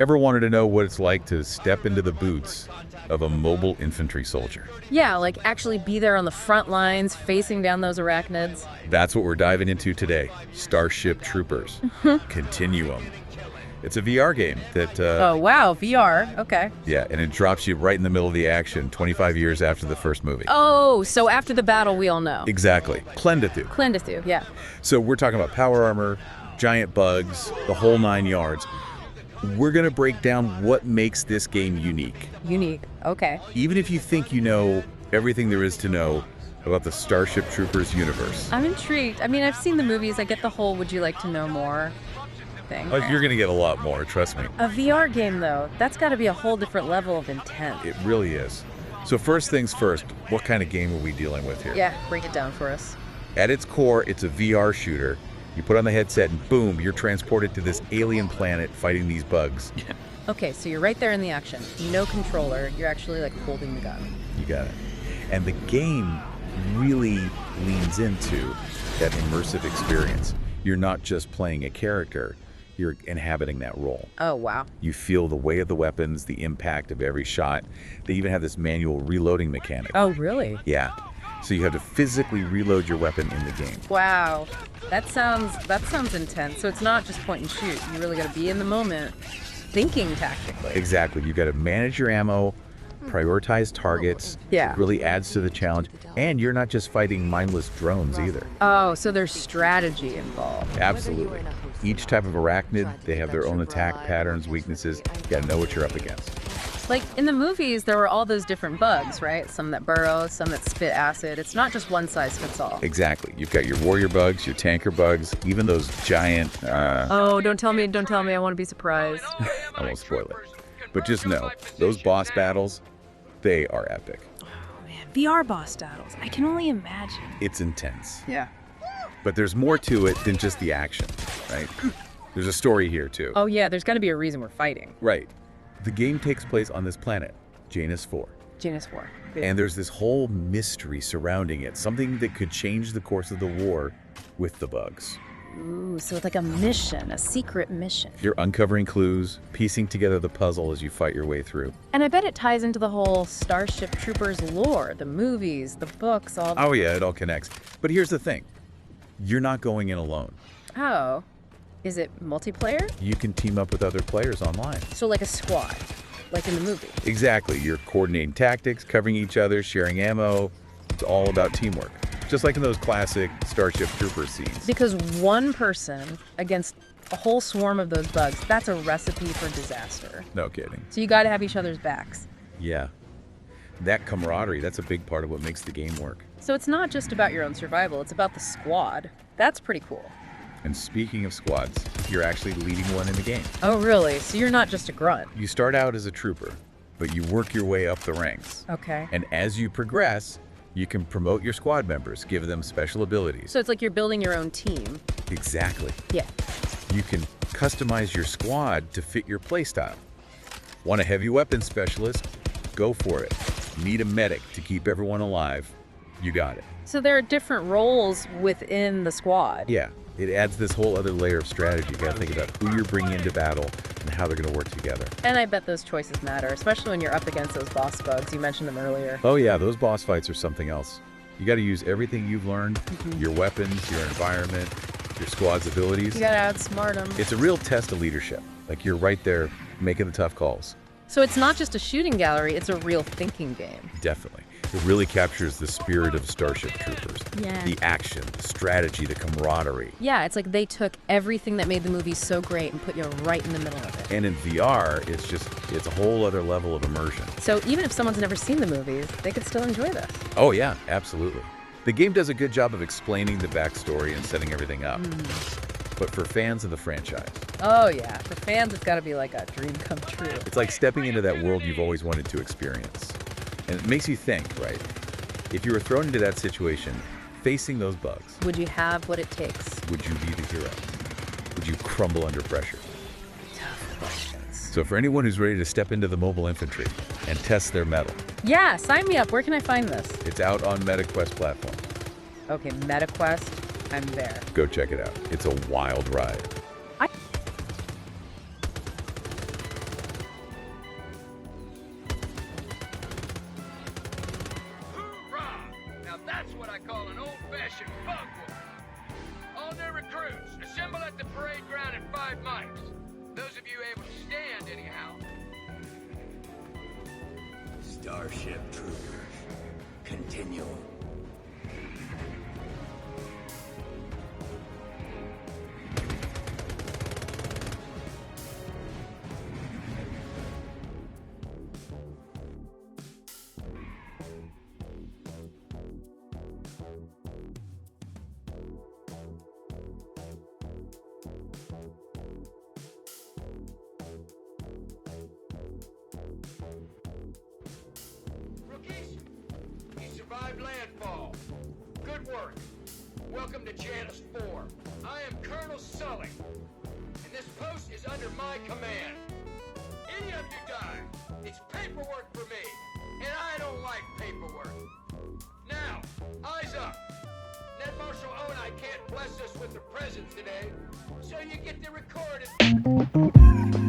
Ever wanted to know what it's like to step into the boots of a mobile infantry soldier? Yeah, like actually be there on the front lines, facing down those arachnids. That's what we're diving into today. Starship Troopers. Continuum. It's a VR game that... Oh, wow, VR. Okay. Yeah, and it drops you right in the middle of the action 25 years after the first movie. Oh, so after the battle, we all know. Exactly. Klendathu. Klendathu, yeah. So we're talking about power armor, giant bugs, the whole 9 yards. We're going to break down what makes this game unique. Unique, okay. Even if you think you know everything there is to know about the Starship Troopers universe. I'm intrigued. I mean, I've seen the movies. I get the whole would you like to know more thing. Oh, you're going to get a lot more, trust me. A VR game, though, that's got to be a whole different level of intent. It really is. So first things first, what kind of game are we dealing with here? Yeah, break it down for us. At its core, it's a VR shooter. You put on the headset and boom, you're transported to this alien planet fighting these bugs. Yeah. Okay, so you're right there in the action. No controller. You're actually like holding the gun. You got it. And the game really leans into that immersive experience. You're not just playing a character, you're inhabiting that role. Oh, wow. You feel the weight of the weapons, the impact of every shot. They even have this manual reloading mechanic. Oh, really? Yeah. So you have to physically reload your weapon in the game. Wow. That sounds intense. So it's not just point and shoot. You really got to be in the moment, thinking tactically. Exactly. You got to manage your ammo, prioritize targets. Yeah. It really adds to the challenge. And you're not just fighting mindless drones either. Oh, so there's strategy involved. Absolutely. Each type of arachnid, they have their own attack patterns, weaknesses. You got to know what you're up against. Like in the movies, there were all those different bugs, right? Some that burrow, some that spit acid. It's not just one size fits all. Exactly. You've got your warrior bugs, your tanker bugs, even those giant... Oh, don't tell me. I want to be surprised. I won't spoil it. But just know, those boss battles, they are epic. Oh, man. VR boss battles. I can only imagine. It's intense. Yeah. But there's more to it than just the action, right? There's a story here, too. Oh, yeah. There's got to be a reason we're fighting. Right. The game takes place on this planet, Janus 4. Janus 4. And there's this whole mystery surrounding it, something that could change the course of the war with the bugs. Ooh, so it's like a mission, a secret mission. You're uncovering clues, piecing together the puzzle as you fight your way through. And I bet it ties into the whole Starship Troopers lore, the movies, the books, all... Oh yeah, it all connects. But here's the thing. You're not going in alone. Oh. Is it multiplayer? You can team up with other players online. So like a squad, like in the movie. Exactly. You're coordinating tactics, covering each other, sharing ammo. It's all about teamwork. Just like in those classic Starship Troopers scenes. Because one person against a whole swarm of those bugs, that's a recipe for disaster. No kidding. So you got to have each other's backs. Yeah. That camaraderie, that's a big part of what makes the game work. So it's not just about your own survival, it's about the squad. That's pretty cool. And speaking of squads, you're actually leading one in the game. Oh, really? So you're not just a grunt? You start out as a trooper, but you work your way up the ranks. Okay. And as you progress, you can promote your squad members, give them special abilities. So it's like you're building your own team. Exactly. Yeah. You can customize your squad to fit your playstyle. Want a heavy weapons specialist? Go for it. Need a medic to keep everyone alive? You got it. So there are different roles within the squad. Yeah. It adds this whole other layer of strategy. You gotta think about who you're bringing into battle and how they're gonna work together. And I bet those choices matter, especially when you're up against those boss bugs. You mentioned them earlier. Oh yeah, those boss fights are something else. You gotta use everything you've learned, your weapons, your environment, your squad's abilities. You gotta outsmart them. It's a real test of leadership. Like you're right there making the tough calls. So it's not just a shooting gallery, it's a real thinking game. Definitely. It really captures the spirit of Starship Troopers. Yeah. The action, the strategy, the camaraderie. Yeah, it's like they took everything that made the movie so great and put you right in the middle of it. And in VR, it's a whole other level of immersion. So even if someone's never seen the movies, they could still enjoy this. Oh yeah, absolutely. The game does a good job of explaining the backstory and setting everything up. But for fans of the franchise, Oh yeah, for fans it's gotta be like a dream come true. it's like stepping into that world you've always wanted to experience. And it makes you think, right? If you were thrown into that situation, facing those bugs, Would you have what it takes? would you be the hero? Would you crumble under pressure? Tough questions. So for anyone who's ready to step into the mobile infantry and test their mettle, Yeah, sign me up. Where can I find this? it's out on MetaQuest platform. Okay, MetaQuest, I'm there. Go check it out. It's a wild ride. an old-fashioned bug whooping. All new recruits, assemble at the parade ground at 5 mics. Those of you able to stand, anyhow. Starship Troopers, Continuum. Rookies, you survived landfall. Good work. Welcome to Janus 4. I am Colonel Sully, and this post is under my command. Any of you die, it's paperwork for me, and I don't like paperwork. Now, eyes up. Ned Marshal Onai can't bless us with the present today, so you get to record it.